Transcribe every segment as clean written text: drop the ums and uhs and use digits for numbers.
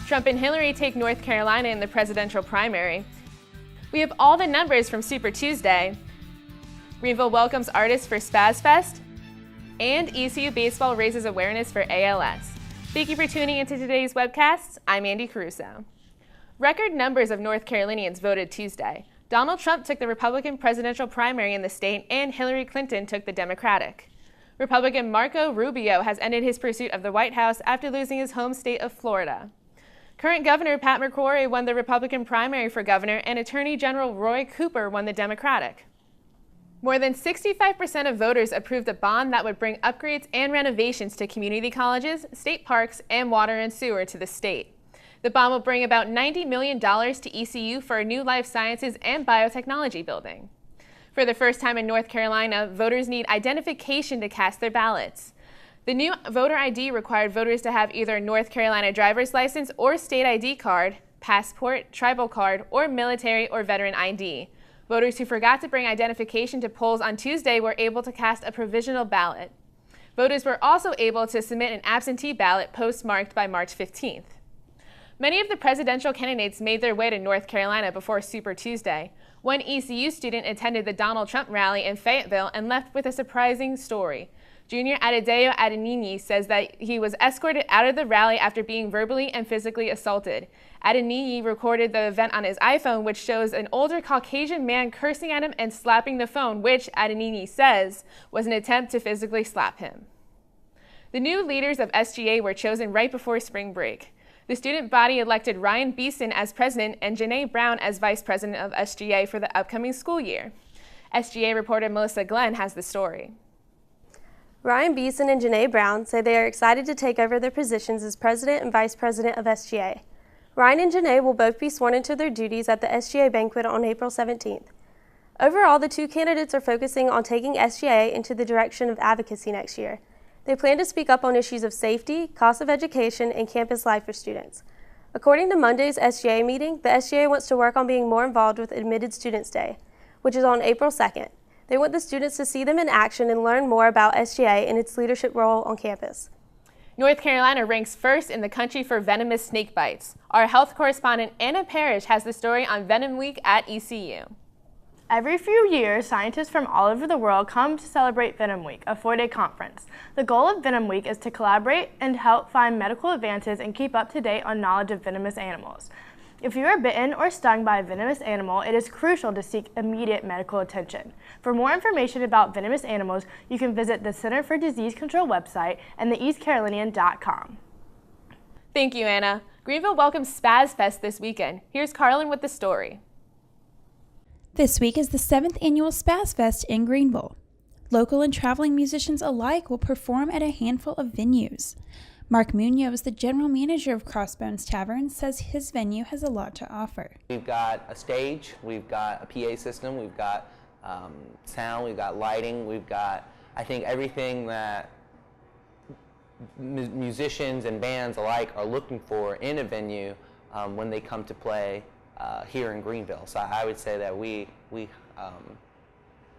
Trump and Hillary take North Carolina in the presidential primary. We have all the numbers from Super Tuesday. Greenville welcomes artists for Spaz Fest. And ECU baseball raises awareness for ALS. Thank you for tuning into today's webcast. I'm Andy Caruso. Record numbers of North Carolinians voted Tuesday. Donald Trump took the Republican presidential primary in the state, and Hillary Clinton took the Democratic. Republican Marco Rubio has ended his pursuit of the White House after losing his home state of Florida. Current Governor Pat McCrory won the Republican primary for governor, and Attorney General Roy Cooper won the Democratic. More than 65% of voters approved a bond that would bring upgrades and renovations to community colleges, state parks, and water and sewer to the state. The bond will bring about $90 million to ECU for a new life sciences and biotechnology building. For the first time in North Carolina, voters need identification to cast their ballots. The new voter ID required voters to have either a North Carolina driver's license or state ID card, passport, tribal card, or military or veteran ID. Voters who forgot to bring identification to polls on Tuesday were able to cast a provisional ballot. Voters were also able to submit an absentee ballot postmarked by March 15th. Many of the presidential candidates made their way to North Carolina before Super Tuesday. One ECU student attended the Donald Trump rally in Fayetteville and left with a surprising story. Junior Adedeo Adenini says that he was escorted out of the rally after being verbally and physically assaulted. Adenini recorded the event on his iPhone, which shows an older Caucasian man cursing at him and slapping the phone, which Adenini says was an attempt to physically slap him. The new leaders of SGA were chosen right before spring break. The student body elected Ryan Beeson as president and Janae Brown as vice president of SGA for the upcoming school year. SGA reporter Melissa Glenn has the story. Ryan Beeson and Janae Brown say they are excited to take over their positions as president and vice president of SGA. Ryan and Janae will both be sworn into their duties at the SGA banquet on April 17th. Overall, the two candidates are focusing on taking SGA into the direction of advocacy next year. They plan to speak up on issues of safety, cost of education, and campus life for students. According to Monday's SGA meeting, the SGA wants to work on being more involved with Admitted Students Day, which is on April 2nd. They want the students to see them in action and learn more about SGA and its leadership role on campus. North Carolina ranks first in the country for venomous snake bites. Our health correspondent Anna Parrish has the story on Venom Week at ECU. Every few years, scientists from all over the world come to celebrate Venom Week, a 4-day conference. The goal of Venom Week is to collaborate and help find medical advances and keep up to date on knowledge of venomous animals. If you are bitten or stung by a venomous animal, it is crucial to seek immediate medical attention. For more information about venomous animals, you can visit the Center for Disease Control website and the EastCarolinian.com. Thank you, Anna. Greenville welcomes Spaz Fest this weekend. Here's Carlin with the story. This week is the 7th annual Spaz Fest in Greenville. Local and traveling musicians alike will perform at a handful of venues. Mark Munoz, the general manager of Crossbones Tavern, says his venue has a lot to offer. We've got a stage, we've got a PA system, we've got sound, we've got lighting, we've got, I think, everything that musicians and bands alike are looking for in a venue when they come to play here in Greenville. So I would say that we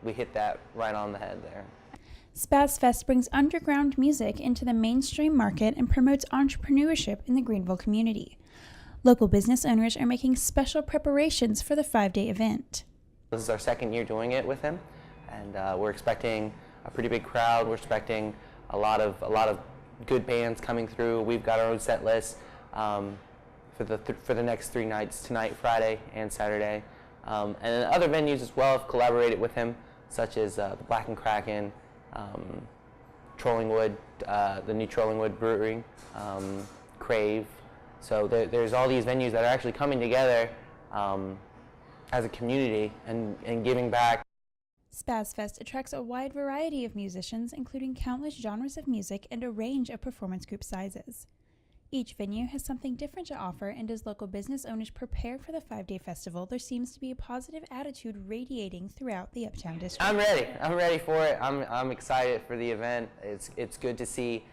hit that right on the head there. Spaz Fest brings underground music into the mainstream market and promotes entrepreneurship in the Greenville community. Local business owners are making special preparations for the 5-day event. This is our second year doing it with him, and we're expecting a pretty big crowd. We're expecting a lot of good bands coming through. We've got our own set list for the next 3 nights, tonight, Friday, and Saturday. And then other venues as well have collaborated with him, such as the Black and Kraken, Trollingwood, the new Trollingwood Brewery, Crave. So there's all these venues that are actually coming together as a community and giving back. Spaz Fest attracts a wide variety of musicians, including countless genres of music and a range of performance group sizes. Each venue has something different to offer, and as local business owners prepare for the 5-day festival, there seems to be a positive attitude radiating throughout the Uptown District. I'm ready for it. I'm excited for the event. It's good to see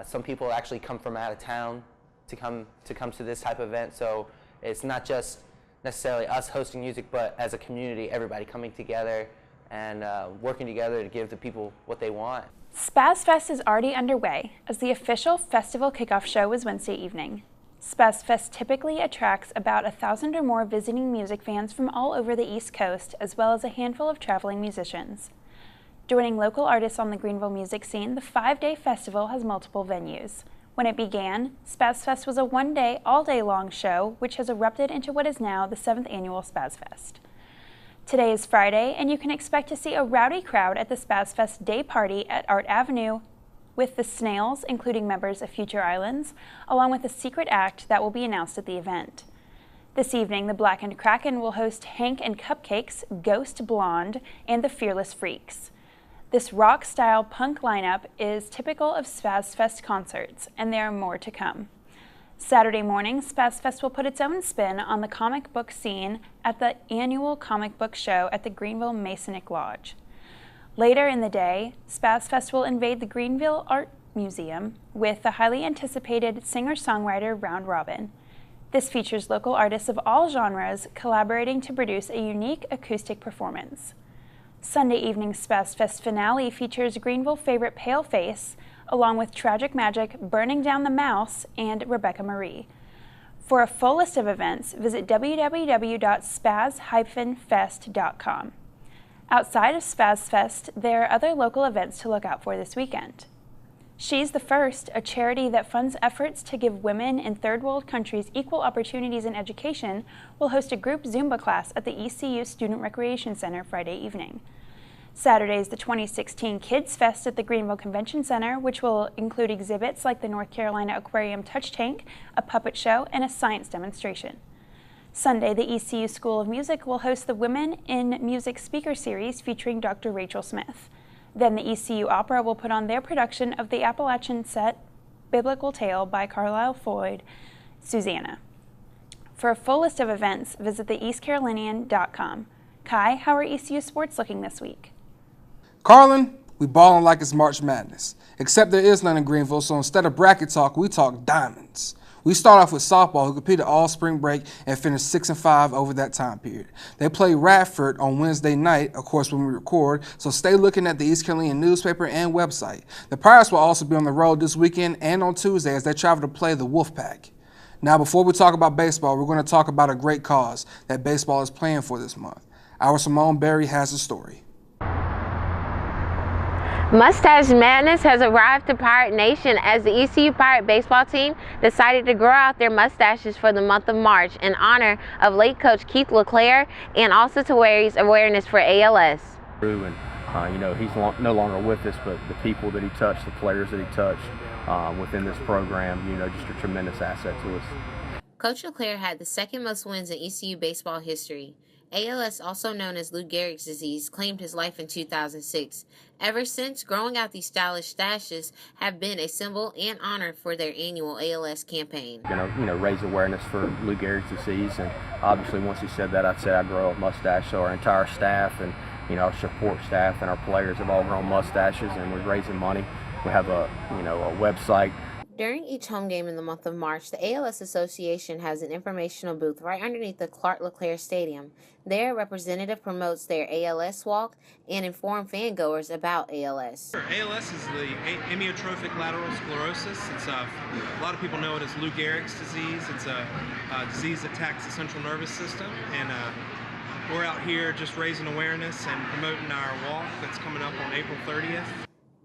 some people actually come from out of town to come to this type of event. So it's not just necessarily us hosting music, but as a community, everybody coming together and working together to give the people what they want. Spaz Fest is already underway, as the official festival kickoff show was Wednesday evening. Spaz Fest typically attracts about 1,000 or more visiting music fans from all over the East Coast, as well as a handful of traveling musicians. Joining local artists on the Greenville music scene, the 5-day festival has multiple venues. When it began, Spaz Fest was a one-day, all-day-long show, which has erupted into what is now the 7th annual Spaz Fest. Today is Friday, and you can expect to see a rowdy crowd at the Spaz Fest Day Party at Art Avenue, with the Snails, including members of Future Islands, along with a secret act that will be announced at the event. This evening, the Blackened Kraken will host Hank and Cupcakes, Ghost Blonde, and the Fearless Freaks. This rock-style punk lineup is typical of Spaz Fest concerts, and there are more to come. Saturday morning, Spaz Fest will put its own spin on the comic book scene at the annual comic book show at the Greenville Masonic Lodge. Later in the day, Spaz Fest will invade the Greenville Art Museum with the highly anticipated singer-songwriter Round Robin. This features local artists of all genres collaborating to produce a unique acoustic performance. Sunday evening's Spaz Fest finale features Greenville favorite Paleface, along with Tragic Magic, Burning Down the Mouse, and Rebecca Marie. For a full list of events, visit www.spaz-fest.com. Outside of Spaz Fest, there are other local events to look out for this weekend. She's the First, a charity that funds efforts to give women in third world countries equal opportunities in education, will host a group Zumba class at the ECU Student Recreation Center Friday evening. Saturday is the 2016 Kids Fest at the Greenville Convention Center, which will include exhibits like the North Carolina Aquarium Touch Tank, a puppet show, and a science demonstration. Sunday, the ECU School of Music will host the Women in Music Speaker Series featuring Dr. Rachel Smith. Then the ECU Opera will put on their production of the Appalachian set Biblical Tale by Carlisle Floyd, Susanna. For a full list of events, visit theeastcarolinian.com. Kai, how are ECU sports looking this week? Carlin, we ballin' like it's March Madness. Except there is none in Greenville, so instead of bracket talk, we talk diamonds. We start off with softball, who competed all spring break and finished 6-5 over that time period. They play Radford on Wednesday night, of course, when we record, so stay looking at the East Carolinian newspaper and website. The Pirates will also be on the road this weekend and on Tuesday as they travel to play the Wolfpack. Now, before we talk about baseball, we're going to talk about a great cause that baseball is playing for this month. Our Simone Berry has a story. Mustache Madness has arrived to Pirate Nation as the ECU Pirate baseball team decided to grow out their mustaches for the month of March in honor of late coach Keith LeClaire and also to raise awareness for ALS. And he's no longer with us, but the people that he touched, the players that he touched within this program, just a tremendous asset to us. Coach LeClaire had the second most wins in ECU baseball history. ALS, also known as Lou Gehrig's disease, claimed his life in 2006. Ever since, growing out these stylish stashes have been a symbol and honor for their annual ALS campaign. Raise awareness for Lou Gehrig's disease, and obviously once he said that, I'd say I'd grow a mustache. So our entire staff and our support staff and our players have all grown mustaches, and we're raising money. We have a website. During each home game in the month of March, the ALS Association has an informational booth right underneath the Clark LeClaire Stadium. There, a representative promotes their ALS walk and informs fangoers about ALS. ALS is the amyotrophic lateral sclerosis. A lot of people know it as Lou Gehrig's disease. It's a disease that attacks the central nervous system, and we're out here just raising awareness and promoting our walk that's coming up on April 30th.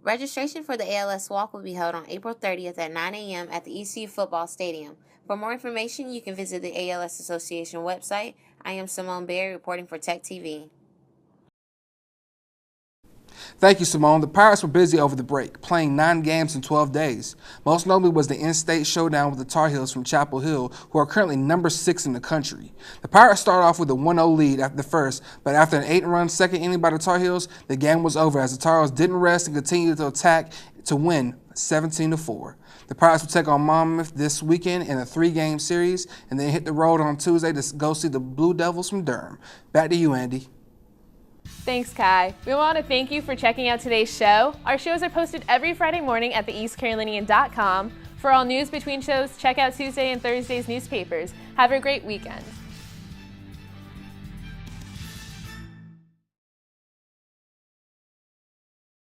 Registration for the ALS Walk will be held on April 30th at 9 a.m. at the ECU Football Stadium. For more information, you can visit the ALS Association website. I am Simone Berry reporting for TEC TV. Thank you, Simone. The Pirates were busy over the break, playing 9 games in 12 days. Most notably was the in-state showdown with the Tar Heels from Chapel Hill, who are currently number 6 in the country. The Pirates started off with a 1-0 lead after the first, but after an 8-run second inning by the Tar Heels, the game was over as the Tar Heels didn't rest and continued to attack to win 17-4. The Pirates will take on Monmouth this weekend in a 3-game series and then hit the road on Tuesday to go see the Blue Devils from Durham. Back to you, Andy. Thanks, Kai. We want to thank you for checking out today's show. Our shows are posted every Friday morning at theeastcarolinian.com. For all news between shows, check out Tuesday and Thursday's newspapers. Have a great weekend.